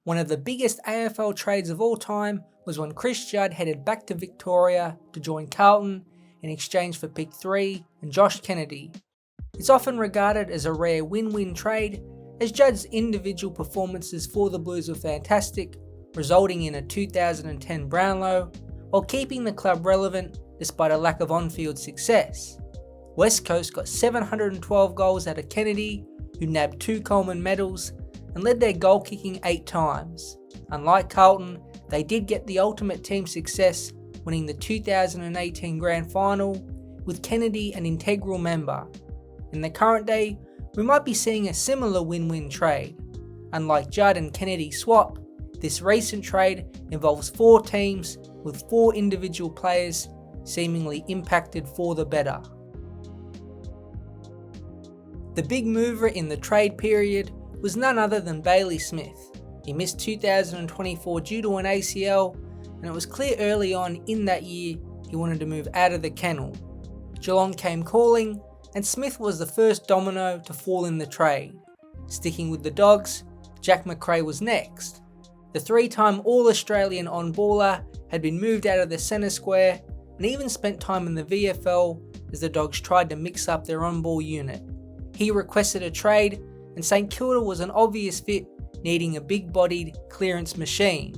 One of the biggest AFL trades of all time was when Chris Judd headed back to Victoria to join Carlton in exchange for pick 3 and Josh Kennedy. It's often regarded as a rare win-win trade, as Judd's individual performances for the Blues were fantastic, resulting in a 2010 Brownlow, while keeping the club relevant despite a lack of on-field success. West Coast got 712 goals out of Kennedy, who nabbed 2 Coleman medals and led their goal kicking 8 times. Unlike Carlton, they did get the ultimate team success, winning the 2018 Grand Final, with Kennedy an integral member. In the current day, we might be seeing a similar win-win trade. Unlike Judd and Kennedy swap, this recent trade involves 4 teams with 4 individual players seemingly impacted for the better. The big mover in the trade period was none other than Bailey Smith. He missed 2024 due to an ACL, and it was clear early on in that year he wanted to move out of the kennel. Geelong came calling, and Smith was the first domino to fall in the trade. Sticking with the Dogs, Jack Macrae was next. The 3-time All-Australian on-baller had been moved out of the centre square and even spent time in the VFL as the Dogs tried to mix up their on-ball unit. He requested a trade, and St Kilda was an obvious fit, needing a big-bodied clearance machine.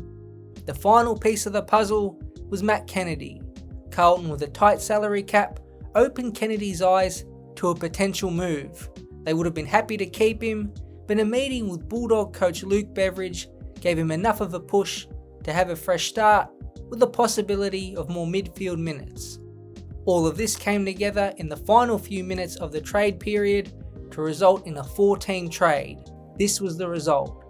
The final piece of the puzzle was Matt Kennedy. Carlton, with a tight salary cap, opened Kennedy's eyes to a potential move. They would have been happy to keep him, but a meeting with Bulldog coach Luke Beveridge gave him enough of a push to have a fresh start, with the possibility of more midfield minutes. All of this came together in the final few minutes of the trade period to result in a 4-team trade. This was the result: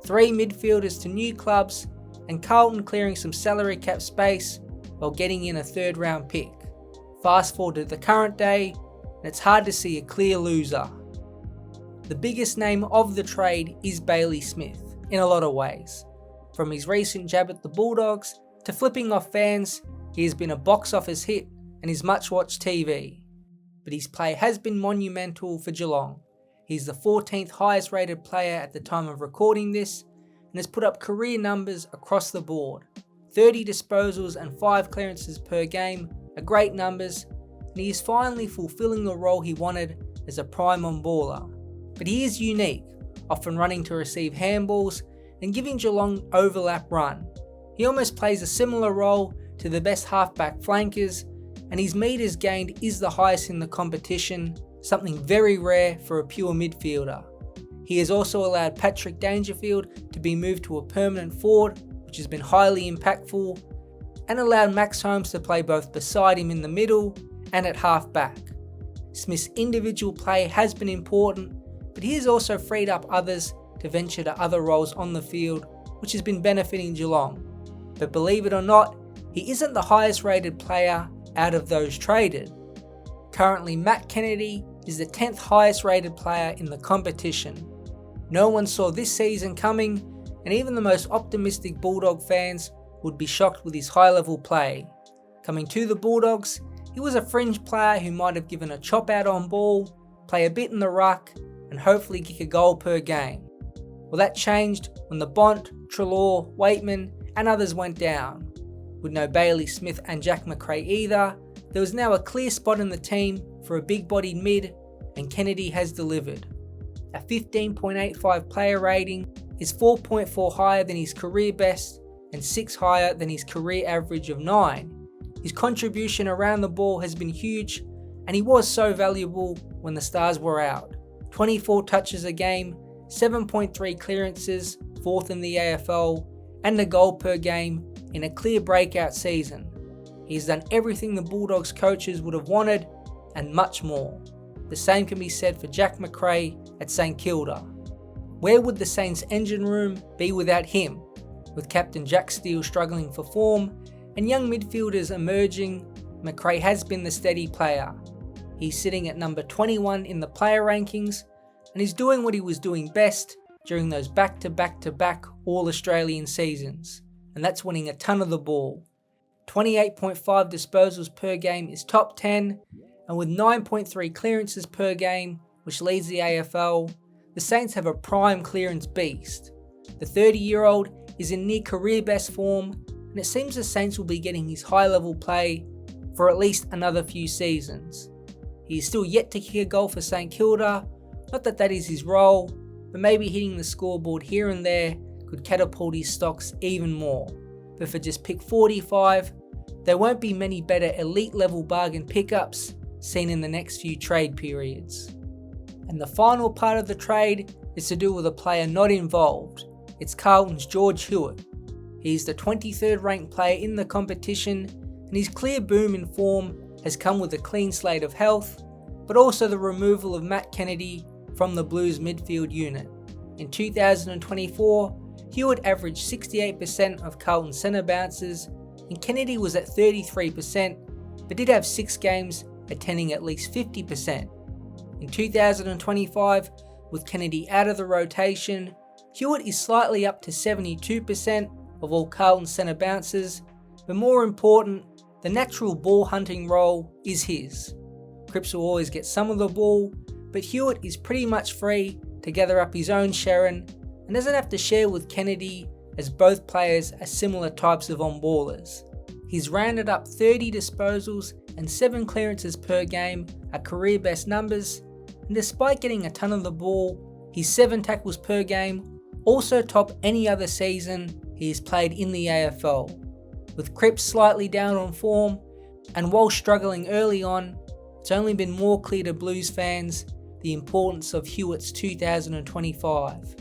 3 midfielders to new clubs, and Carlton clearing some salary cap space while getting in a 3rd round pick. Fast forward to the current day, and it's hard to see a clear loser. The biggest name of the trade is Bailey Smith, in a lot of ways. From his recent jab at the Bulldogs to flipping off fans, he has been a box office hit and is much watched TV. But his play has been monumental for Geelong. He's the 14th highest rated player at the time of recording this, and has put up career numbers across the board. 30 disposals and 5 clearances per game are great numbers, and he is finally fulfilling the role he wanted as a prime on-baller. But he is unique, often running to receive handballs and giving Geelong overlap run. He almost plays a similar role to the best halfback flankers, and his metres gained is the highest in the competition, something very rare for a pure midfielder. He has also allowed Patrick Dangerfield to be moved to a permanent forward, which has been highly impactful, and allowed Max Holmes to play both beside him in the middle and at half-back. Smith's individual play has been important, but he has also freed up others to venture to other roles on the field, which has been benefiting Geelong. But believe it or not, he isn't the highest rated player out of those traded. Currently, Matt Kennedy is the 10th highest rated player in the competition. No one saw this season coming, and even the most optimistic Bulldog fans would be shocked with his high-level play. Coming to the Bulldogs, he was a fringe player who might have given a chop out on ball, play a bit in the ruck, and hopefully kick a goal per game. Well, that changed when the Bont, Treloar, Waitman and others went down. With no Bailey Smith and Jack Macrae either, there was now a clear spot in the team for a big-bodied mid, and Kennedy has delivered. A 15.85 player rating is 4.4 higher than his career best and 6 higher than his career average of 9. His contribution around the ball has been huge, and he was so valuable when the stars were out. 24 touches a game, 7.3 clearances, 4th in the AFL, and a goal per game in a clear breakout season. He has done everything the Bulldogs coaches would have wanted, and much more. The same can be said for Jack Macrae at St Kilda. Where would the Saints' engine room be without him? With captain Jack Steele struggling for form, and young midfielders emerging, Macrae has been the steady player. He's sitting at number 21 in the player rankings, and is doing what he was doing best during those back-to-back-to-back All-Australian seasons, and that's winning a ton of the ball. 28.5 disposals per game is top 10, and with 9.3 clearances per game, which leads the AFL, the Saints have a prime clearance beast. The 30-year-old is in near career best form, and it seems the Saints will be getting his high-level play for at least another few seasons. He is still yet to kick a goal for St Kilda, not that that is his role, but maybe hitting the scoreboard here and there could catapult his stocks even more. But for just pick 45, there won't be many better elite level bargain pickups seen in the next few trade periods. And the final part of the trade is to do with a player not involved. It's Carlton's George Hewitt. He's the 23rd ranked player in the competition, and his clear boom in form has come with a clean slate of health, but also the removal of Matt Kennedy from the Blues midfield unit. In 2024, Hewitt averaged 68% of Carlton centre bounces, and Kennedy was at 33%, but did have 6 games attending at least 50%. In 2025, with Kennedy out of the rotation, Hewitt is slightly up to 72% of all Carlton centre bounces, but more important, the natural ball hunting role is his. Cripps will always get some of the ball, but Hewitt is pretty much free to gather up his own Sharon and doesn't have to share with Kennedy, as both players are similar types of on-ballers. He's rounded up 30 disposals and 7 clearances per game are career best numbers, and despite getting a ton of the ball, his 7 tackles per game also top any other season he has played in the AFL. With Cripps slightly down on form, and while struggling early on, it's only been more clear to Blues fans the importance of Hewitt's 2025.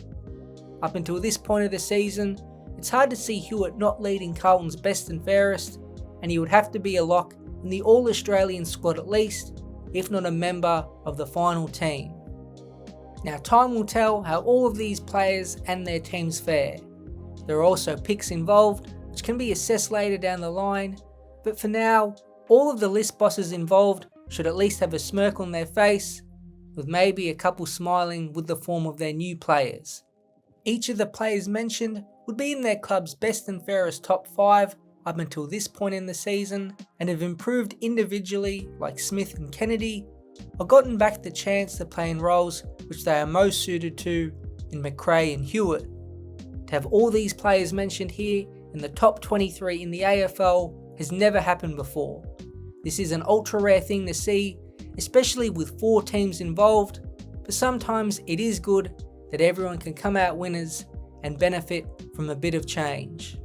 Up until this point of the season, it's hard to see Hewitt not leading Carlton's best and fairest, and he would have to be a lock in the All-Australian squad at least, if not a member of the final team. Now time will tell how all of these players and their teams fare. There are also picks involved, which can be assessed later down the line, but for now, all of the list bosses involved should at least have a smirk on their face, with maybe a couple smiling with the form of their new players. Each of the players mentioned would be in their club's best and fairest top 5 up until this point in the season, and have improved individually like Smith and Kennedy, or gotten back the chance to play in roles which they are most suited to in McRae and Hewitt. To have all these players mentioned here in the top 23 in the AFL has never happened before. This is an ultra rare thing to see, especially with 4 teams involved, but sometimes it is good that everyone can come out winners and benefit from a bit of change.